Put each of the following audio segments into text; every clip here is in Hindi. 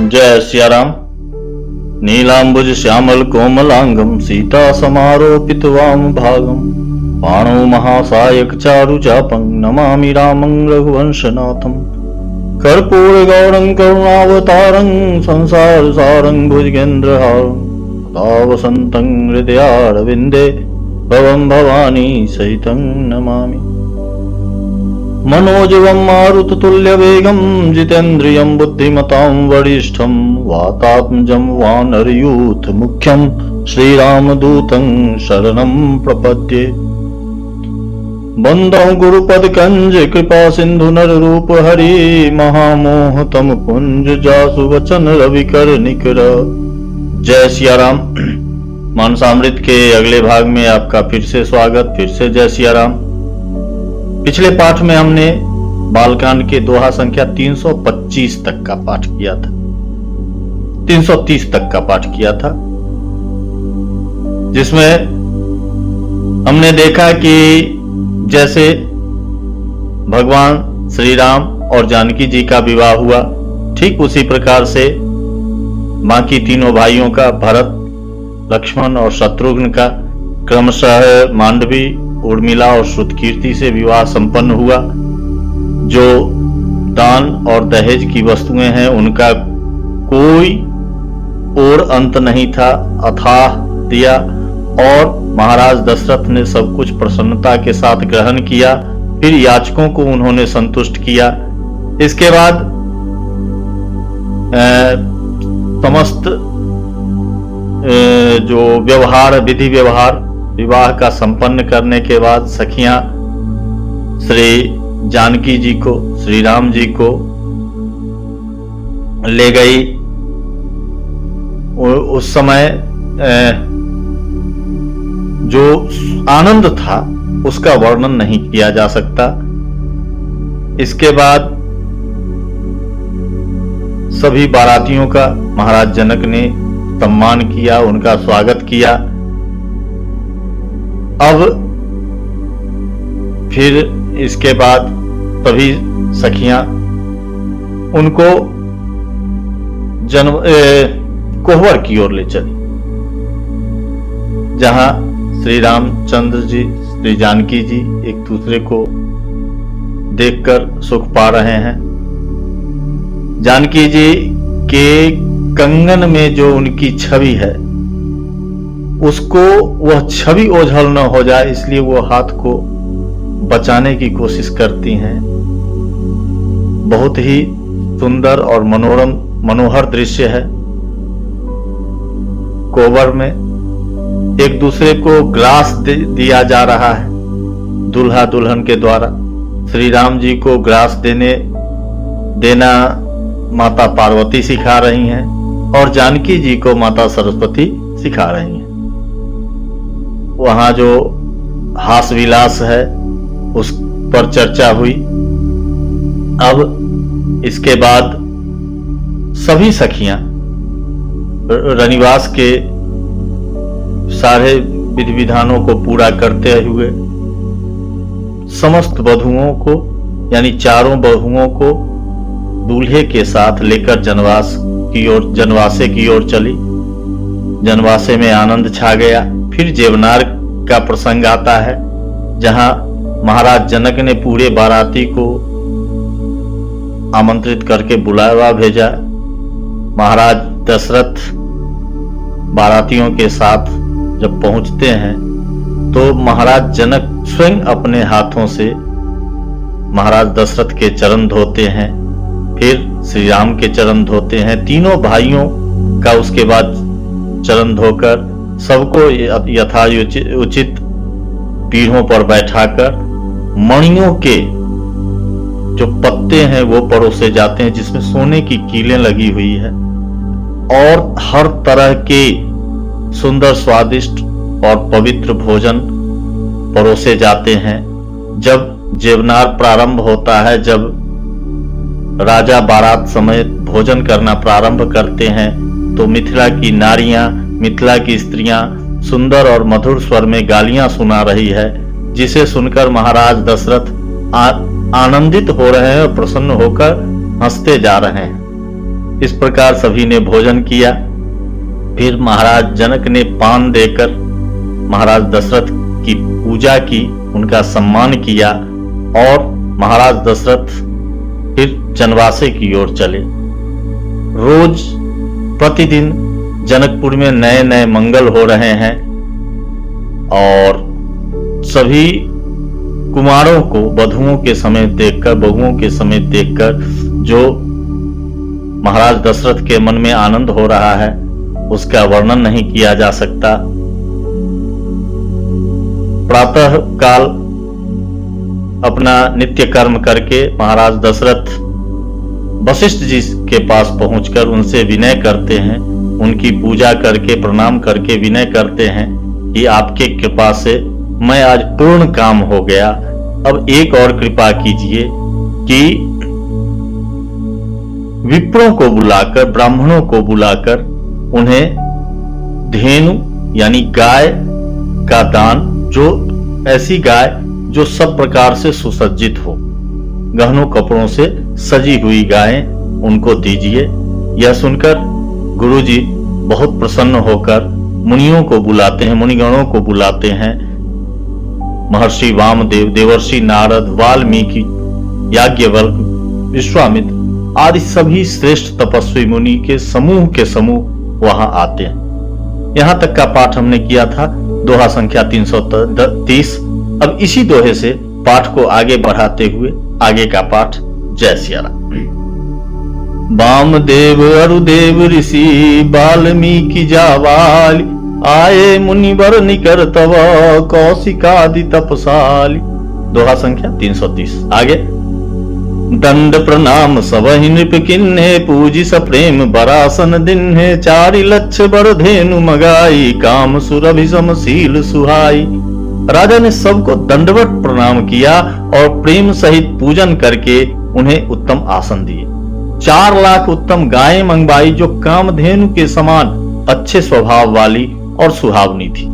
जय सिया राम। नीलांबुज श्यामल कोमलांगम सीता समारोपित वाम भागम पाणौ महासायक चारु चापं नमामि रामं रघुवंशनाथम। कर्पूर गौरं करुणावतारं संसार सारं भुजगेन्द्रहारं सदा वसन्तं हृदयारविन्दे भवं भवानी सहितं नमामि। मनोजवं मारुततुल्यवेगं जितेन्द्रियं बुद्धिमतां वरिष्ठं वातात्मजं वानरयूथ मुख्यं श्रीरामदूतं शरणं प्रपद्ये। बंदौ गुरुपद कंज कृपा सिंधु नर रूप हरि महामोह तम पुंज जासु वचन रविकर निकर। जय सिया राम। मानसामृत के अगले भाग में आपका फिर से स्वागत, फिर से जय सिया राम। पिछले पाठ में हमने बालकांड के दोहा संख्या 325 तक का पाठ किया था, 330 तक का पाठ किया था, जिसमें हमने देखा कि जैसे भगवान श्री राम और जानकी जी का विवाह हुआ, ठीक उसी प्रकार से बाकी तीनों भाइयों का, भरत, लक्ष्मण और शत्रुघ्न का क्रमशः मांडवी, उर्मिला और श्रुतकीर्ति से विवाह संपन्न हुआ। जो दान और दहेज की वस्तुएं हैं उनका कोई और अंत नहीं था, अथाह दिया और महाराज दशरथ ने सब कुछ प्रसन्नता के साथ ग्रहण किया। फिर याचकों को उन्होंने संतुष्ट किया। इसके बाद समस्त जो व्यवहार, विधि व्यवहार विवाह का संपन्न करने के बाद सखियां श्री जानकी जी को, श्री राम जी को ले गई। उस समय जो आनंद था उसका वर्णन नहीं किया जा सकता। इसके बाद सभी बारातियों का महाराज जनक ने सम्मान किया, उनका स्वागत किया। अब फिर इसके बाद सभी सखियां उनको कोहबर की ओर ले चली, जहां श्री रामचंद्र जी, श्री जानकी जी एक दूसरे को देखकर सुख पा रहे हैं। जानकी जी के कंगन में जो उनकी छवि है उसको वह छवि ओझल न हो जाए, इसलिए वो हाथ को बचाने की कोशिश करती हैं। बहुत ही सुंदर और मनोहर दृश्य है। कोहबर में एक दूसरे को ग्रास दिया जा रहा है दूल्हा दुल्हन के द्वारा। श्री राम जी को ग्रास देना माता पार्वती सिखा रही हैं और जानकी जी को माता सरस्वती सिखा रही हैं। वहां जो हास विलास है उस पर चर्चा हुई। अब इसके बाद सभी सखियां रनिवास के सारे विधि विधानों को पूरा करते हुए समस्त वधुओं को, यानी चारों बहुओं को दूल्हे के साथ लेकर जनवासे की ओर चली। जनवासे में आनंद छा गया। फिर जेवनार का प्रसंग आता है, जहां महाराज जनक ने पूरे बाराती को आमंत्रित करके बुलावा भेजा। महाराज दशरथ बारातियों के साथ जब पहुंचते हैं तो महाराज जनक स्वयं अपने हाथों से महाराज दशरथ के चरण धोते हैं, फिर श्री राम के चरण धोते हैं। तीनों भाइयों का उसके बाद चरण धोकर सबको यथाउचित पीढ़ों पर बैठाकर मणियों के जो पत्ते हैं वो परोसे जाते हैं, जिसमें सोने की कीलें लगी हुई है, और हर तरह के सुंदर, स्वादिष्ट और पवित्र भोजन परोसे जाते हैं। जब जेवनार प्रारंभ होता है, जब राजा बारात समेत भोजन करना प्रारंभ करते हैं, तो मिथिला की नारियां, मिथिला की स्त्रियां सुंदर और मधुर स्वर में गालियां सुना रही है, जिसे सुनकर महाराज दशरथ आनंदित हो रहे हैं और प्रसन्न होकर हंसते जा रहे हैं। इस प्रकार सभी ने भोजन किया। फिर महाराज जनक ने पान देकर महाराज दशरथ की पूजा की, उनका सम्मान किया और महाराज दशरथ फिर जनवासे की ओर चले। रोज प्रतिदिन जनकपुर में नए नए मंगल हो रहे हैं और सभी कुमारों को वधुओं के समेत देखकर, बहुओं के समेत देखकर जो महाराज दशरथ के मन में आनंद हो रहा है उसका वर्णन नहीं किया जा सकता। प्रातः काल अपना नित्य कर्म करके महाराज दशरथ वशिष्ठ जी के पास पहुंचकर उनसे विनय करते हैं, उनकी पूजा करके प्रणाम करके विनय करते हैं कि आपके कृपा से मैं आज पूर्ण काम हो गया। अब एक और कृपा कीजिए कि विप्रों को बुलाकर, ब्राह्मणों को बुलाकर उन्हें धेनु यानी गाय का दान, जो ऐसी गाय जो सब प्रकार से सुसज्जित हो, गहनों कपड़ों से सजी हुई गायें उनको दीजिए। यह सुनकर गुरुजी बहुत प्रसन्न होकर मुनियों को बुलाते हैं, मुनिगणों को बुलाते हैं। महर्षि वामदेव, देवर्षि नारद, वाल्मीकि, याज्ञवल्क्य, विश्वामित्र आदि सभी श्रेष्ठ तपस्वी मुनि के समूह वहां आते हैं। यहां तक का पाठ हमने किया था, दोहा संख्या 330। अब इसी दोहे से पाठ को आगे बढ़ाते हुए आगे का पाठ। जय सिया राम। वामदेव अरुदेव ऋषि वाल्मीकि जावालि, आए मुनिवर निकर तव कौशिकादि तपसाली। दोहा संख्या 330। आगे। दंड प्रणाम सबहि नृप किन्हे, पूजी सप्रेम बरासन दिन्हे, चारि लक्ष बर धेनु मगाई, काम सुरभि समशील सुहाई। राजा ने सबको दंडवत प्रणाम किया और प्रेम सहित पूजन करके उन्हें उत्तम आसन दिए। 4 लाख उत्तम गायें मंगवाई जो कामधेनु के समान अच्छे स्वभाव वाली और सुहावनी थी।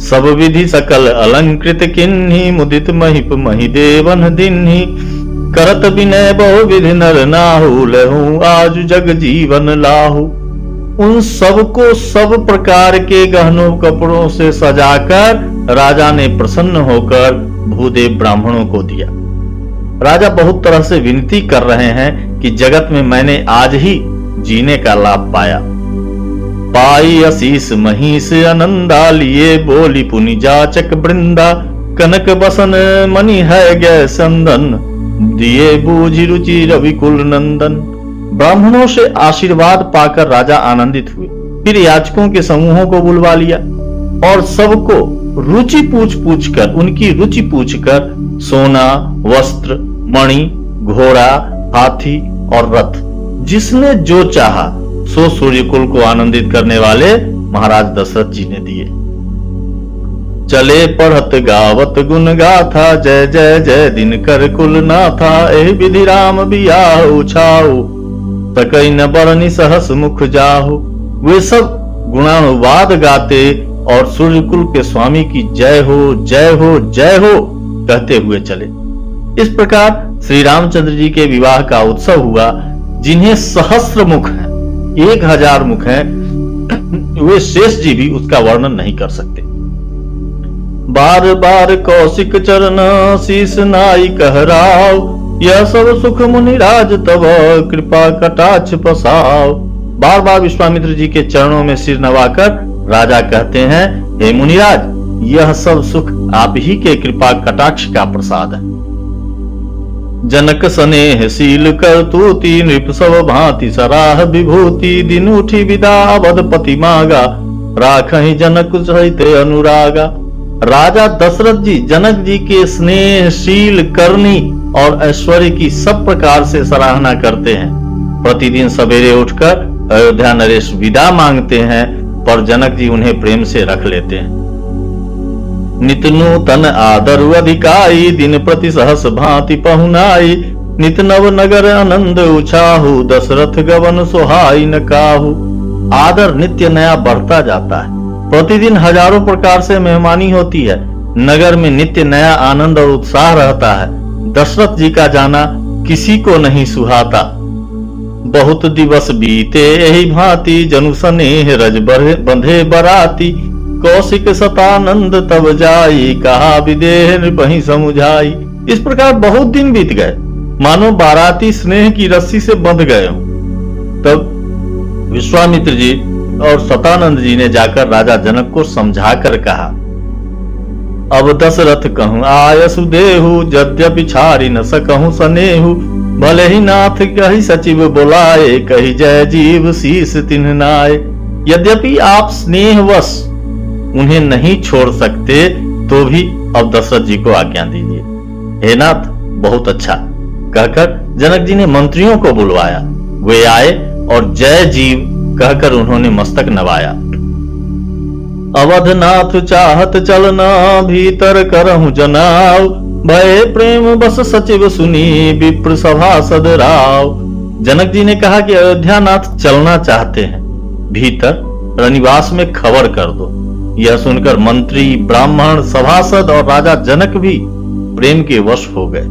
सब विधि सकल अलंकृत किन्ही, मुदित महिप महिदेवन दिन्ही, करत विनय बहु विधि नर नाहु, लहू आज जग जीवन लाहु। उन सबको सब प्रकार के गहनों कपड़ों से सजाकर राजा ने प्रसन्न होकर भूदेव ब्राह्मणों को दिया। राजा बहुत तरह से विनती कर रहे हैं कि जगत में मैंने आज ही जीने का लाभ पाया। पाई असीस महिष आनंदा, लिए बोली पुनि जाचक वृंदा, कनक बसन मणि है गए संदन, दिए बूझी रुचि रविकुल नंदन। ब्राह्मणों से आशीर्वाद पाकर राजा आनंदित हुए। फिर याचकों के समूहों को बुलवा लिया और सबको रुचि पूछ कर, उनकी रुचि पूछकर सोना, वस्त्र, मणि, घोड़ा, हाथी और रथ, जिसने जो चाहा सो सूर्यकुल को आनंदित करने वाले महाराज दशरथ जी ने दिए। चले पढ़त गावत गुण गाथा, जय जय जय दिन कर कुल नाथा, एहि विधि राम बियाहु छाऊ, सकई न बरनी सहस मुख जाहु। वे सब गुणानुवाद गाते और सूर्यकुल के स्वामी की जय हो जय हो जय हो कहते हुए चले। इस प्रकार श्री रामचंद्र जी के विवाह का उत्सव हुआ। जिन्हें सहस्र मुख हैं, 1000 मुख हैं, वे शेष जी भी उसका वर्णन नहीं कर सकते। बार बार कौशिक चरण शीस नाई कहराव, यह सब सुख मुनिराज तब कृपा कटाक्ष पसाव। बार बार विश्वामित्र जी के चरणों में सिर नवाकर राजा कहते हैं, हे मुनिराज, यह सब सुख आप ही के कृपा कटाक्ष का प्रसाद है। जनक स्नेह शील करतूति, नृप सब भांति सराह विभूति, दिन उठी विदा अवधपति मागा, राखहि जनक सहित अनुरागा। राजा दशरथ जी जनक जी के स्नेह, शील, करनी और ऐश्वर्य की सब प्रकार से सराहना करते हैं। प्रतिदिन सवेरे उठकर अयोध्या नरेश विदा मांगते हैं, पर जनक जी उन्हें प्रेम से रख लेते हैं। नित नूतन आदर अधिकाई, दिन प्रति सहस भांति पहुनाई, नित नव नगर आनंद उछाहु, दशरथ गवन सुहाई न काहू। आदर नित्य नया बढ़ता जाता है। प्रतिदिन हजारों प्रकार से मेहमानी होती है। नगर में नित्य नया आनंद और उत्साह रहता है। दशरथ जी का जाना किसी को नहीं सुहाता। बहुत दिवस बीते यही भांति, जनु स्नेह रज बंधे बराती। कौशिक सतानंद तब जाई, कहा विदेह नृपहि समुझाई। इस प्रकार बहुत दिन बीत गए, मानो बाराती स्नेह की रस्सी से बंध गए हों। तब विश्वामित्र जी और सतानंद जी ने जाकर राजा जनक को समझाकर कहा, अब दशरथ कहूं आयसु देहु, यद्यपि छाड़ी न सकहूं सनेहु। भले ही नाथ कही सचिव बुलाए, कही जय जीव शीस तिन्ह नाय। यद्यपि आप स्नेहवश उन्हें नहीं छोड़ सकते, तो भी अब दशरथ जी को आज्ञा दीजिए। हे नाथ, बहुत अच्छा कहकर जनक जी ने मंत्रियों को बुलवाया। वे आए और जय जीव कहकर उन्होंने मस्तक नवाया। अवधनाथ चाहत चलना, भीतर करहूं जनाव। भय प्रेम बस सचिव सुनी, विप्र सभासद राव। जनक जी ने कहा कि अयोध्यानाथ चलना चाहते हैं, भीतर रनिवास में खबर कर दो। यह सुनकर मंत्री, ब्राह्मण, सभासद और राजा जनक भी प्रेम के वश हो गए।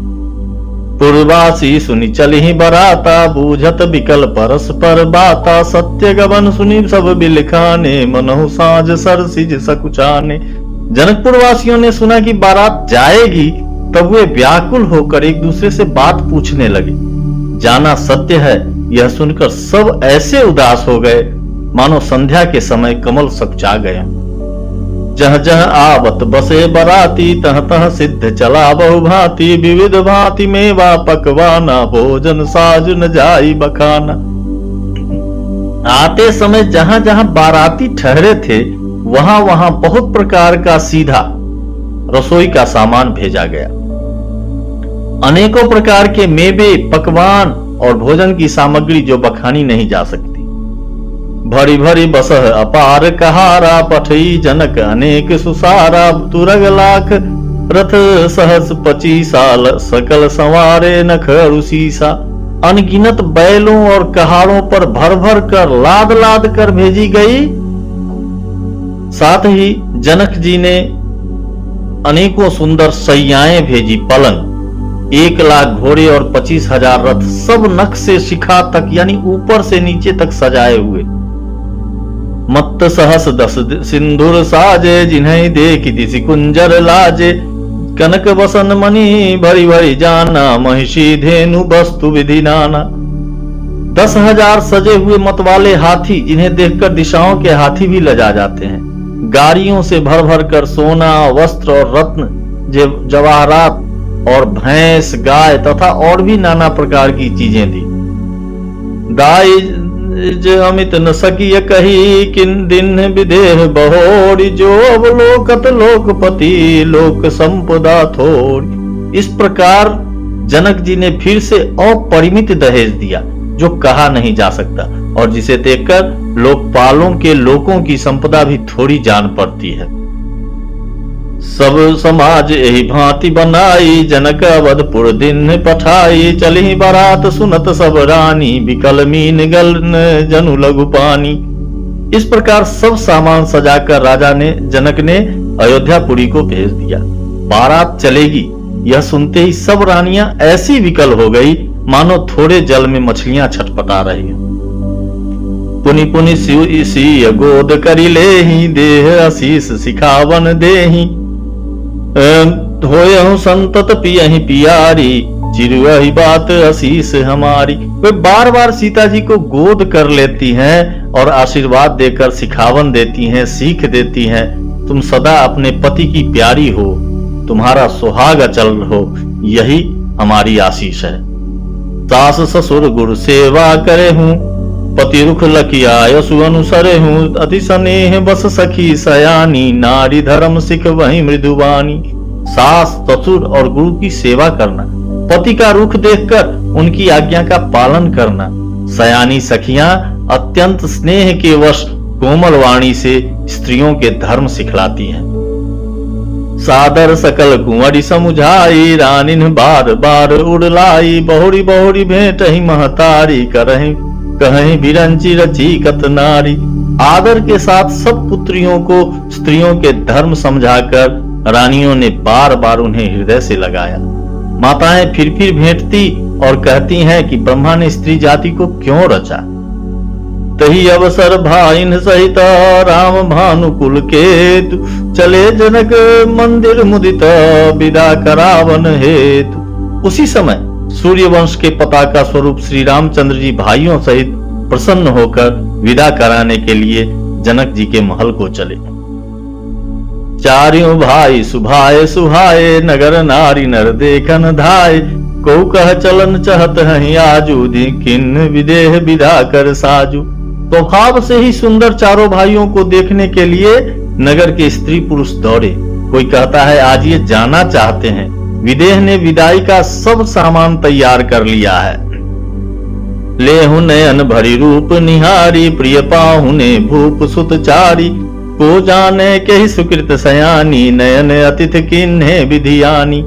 पूर्वासी सुनी चली बराता, बूझत बिकल परस्पर बाता। सत्य गवन सुनी सब बिलखाने, मनहु साँझ सरसिज सकुचाने। जनकपुर वासियों ने सुना कि बारात जाएगी, तब वे व्याकुल होकर एक दूसरे से बात पूछने लगे। जाना सत्य है, यह सुनकर सब ऐसे उदास हो गए मानो संध्या के समय कमल सकुचा गए। जह जह आवत बसे बराती, तह तह सिद्ध चला बहुभांति। विविध भांति मेवा पकवाना, भोजन साज न जाई बखाना। आते समय जहां जहां बाराती ठहरे थे, वहां वहां बहुत प्रकार का सीधा रसोई का सामान भेजा गया। अनेकों प्रकार के मेवे, पकवान और भोजन की सामग्री जो बखानी नहीं जा सकती। भरी भरी बसह अपार कहारा, पठई जनक अनेक सुसारा। तुरग लाख रथ सहस 25 साल, सकल संवारे न खरु सीसा। अनगिनत बैलों और कहाड़ों पर भर भर कर लाद लाद कर भेजी गई। साथ ही जनक जी ने अनेकों सुंदर सैयाएं भेजी, पलंग। 1 लाख घोड़े और 25,000 रथ, सब नख से शिखा तक यानी ऊपर से नीचे तक सजाए हुए। मत्त सहस 10 सिंदूर साजे, जिन्हें देखी दिशि कुंजर लाजे। कनक बसन मणि भरी भरी जाना, महिषी धेनु वस्तु विधि नाना। 10,000 सजे हुए मतवाले हाथी, जिन्हें देखकर दिशाओं के हाथी भी लजा जाते हैं। गाड़ियों से भर भर कर सोना, वस्त्र और रत्न, जवाहरात और भैंस, गाय तथा और भी नाना प्रकार की चीजें दी। दाई अमित न सकिय कही, किन दिन विदेह बहोरी। जो अवलोकत लोकपति, लोक संपदा थोड़ी। इस प्रकार जनक जी ने फिर से अपरिमित दहेज दिया, जो कहा नहीं जा सकता और जिसे देखकर लोकपालों के लोगों की संपदा भी थोड़ी जान पड़ती है। सब समाज यही भांति बनाई, जनक अवधपुर दिन पठाई। चली बारात सुनत सब रानी, बिकल मीन गलन जनु लघु पानी। इस प्रकार सब सामान सजाकर राजा ने जनक ने अयोध्यापुरी को भेज दिया। बारात चलेगी, यह सुनते ही सब रानियां ऐसी विकल हो गई मानो थोड़े जल में मछलियां छटपटा रही हैं। पुनि पुनि सिय गोद करी लेहि, देह आशीष सिखावन देहि। होयहु संतत पियहि पियारी, चिरुहि बात आशीष हमारी। वे बार बार सीता जी को गोद कर लेती हैं और आशीर्वाद देकर सिखावन देती हैं, सीख देती हैं। तुम सदा अपने पति की प्यारी हो, तुम्हारा सुहाग अचल हो, यही हमारी आशीष है। सास ससुर गुरु सेवा करे हूँ, पति रुख लकिया यसु अनुसरे हूँ। अति स्नेह बस सखी सयानी, नारी धर्म सिख वही मृदुवानी। सास, ससुर और गुरु की सेवा करना, पति का रुख देखकर उनकी आज्ञा का पालन करना। सयानी सखियां अत्यंत स्नेह के वश कोमल वाणी से स्त्रियों के धर्म सिखलाती हैं। सादर सकल कुंवरी समुझाई, रानिन बार बार उड़लाई। बहुरी बहुरी भेंट ही महतारी, करहीं कहीं बिरंची रची कत नारी। आदर के साथ सब पुत्रियों को स्त्रियों के धर्म समझाकर रानियों ने बार बार उन्हें हृदय से लगाया। माताएं फिर भेंटती और कहती हैं कि ब्रह्मा ने स्त्री जाति को क्यों रचा। तही अवसर भाइन सहित राम भानुकुल केतु, चले जनक मंदिर मुदित विदा करावन हेतु। उसी समय सूर्य वंश के पताका स्वरूप श्री रामचंद्र जी भाइयों सहित प्रसन्न होकर विदा कराने के लिए जनक जी के महल को चले। चारियों भाई सुभाए सुहाए, नगर नारी नर देखन धाय, को कह चलन चहत हैं आजू, किन विदेह विदा कर साजू। स्वभाव से ही सुंदर चारों भाइयों को देखने के लिए नगर के स्त्री पुरुष दौड़े। कोई कहता है आज ये जाना चाहते हैं। विदेह ने विदाई का सब सामान तैयार कर लिया है। लेहु नयन भरी रूप निहारी, प्रिय पाहुने भूप सुत चारी, को जाने के ही सुकृत सयानी, नयन अतिथि किन्हे विधियानी।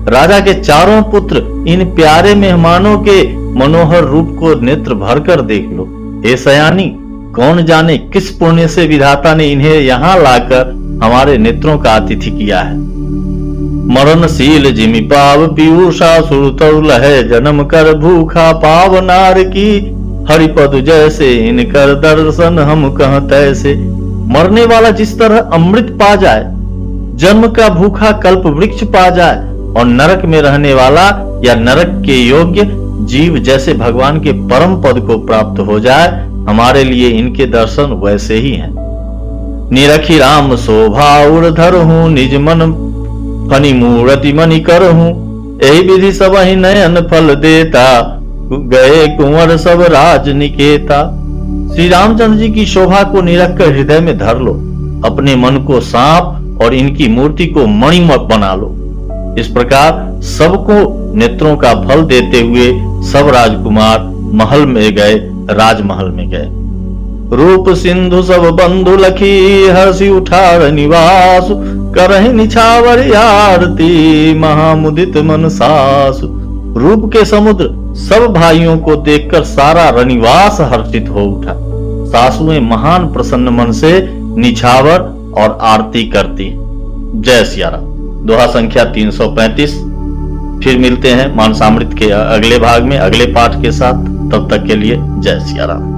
राजा के चारों पुत्र इन प्यारे मेहमानों के मनोहर रूप को नेत्र भरकर देख लो। हे सयानी, कौन जाने किस पुण्य से विधाता ने इन्हें यहाँ लाकर हमारे नेत्रों का अतिथि किया है। मरणशील जिमि पाव पीयूषा, सुरतरु लहे जन्म कर भूखा, पाव नार की हरिपद जैसे, इनकर दर्शन हम कह तैसे। मरने वाला जिस तरह अमृत पा जाए, जन्म का भूखा कल्प वृक्ष पा जाए, और नरक में रहने वाला या नरक के योग्य जीव जैसे भगवान के परम पद को प्राप्त हो जाए, हमारे लिए इनके दर्शन वैसे ही हैं। निरखी राम शोभा उर्धर हूँ, निज मन फनी मूर्ति मणि कर हूँ, यही विधि सब ही नयन फल देता, गए कुंवर सब राज निकेता। श्री रामचंद्र जी की शोभा को निरख कर हृदय में धर लो, अपने मन को सांप और इनकी मूर्ति को मणि बना लो। इस प्रकार सबको नेत्रों का फल देते हुए सब राजकुमार महल में गए, राजमहल में गए। रूप सिंधु सब बंधु लखी, हर्षि उठार निवास, करहि निछावर आरती, महामुदित मन सासु। रूप के समुद्र सब भाइयों को देखकर सारा रनिवास हर्षित हो उठा। सासुएं महान प्रसन्न मन से निछावर और आरती करती। जय सिया राम। दोहा संख्या 335। फिर मिलते हैं मानसामृत के अगले भाग में अगले पाठ के साथ। तब तक के लिए जय सिया राम।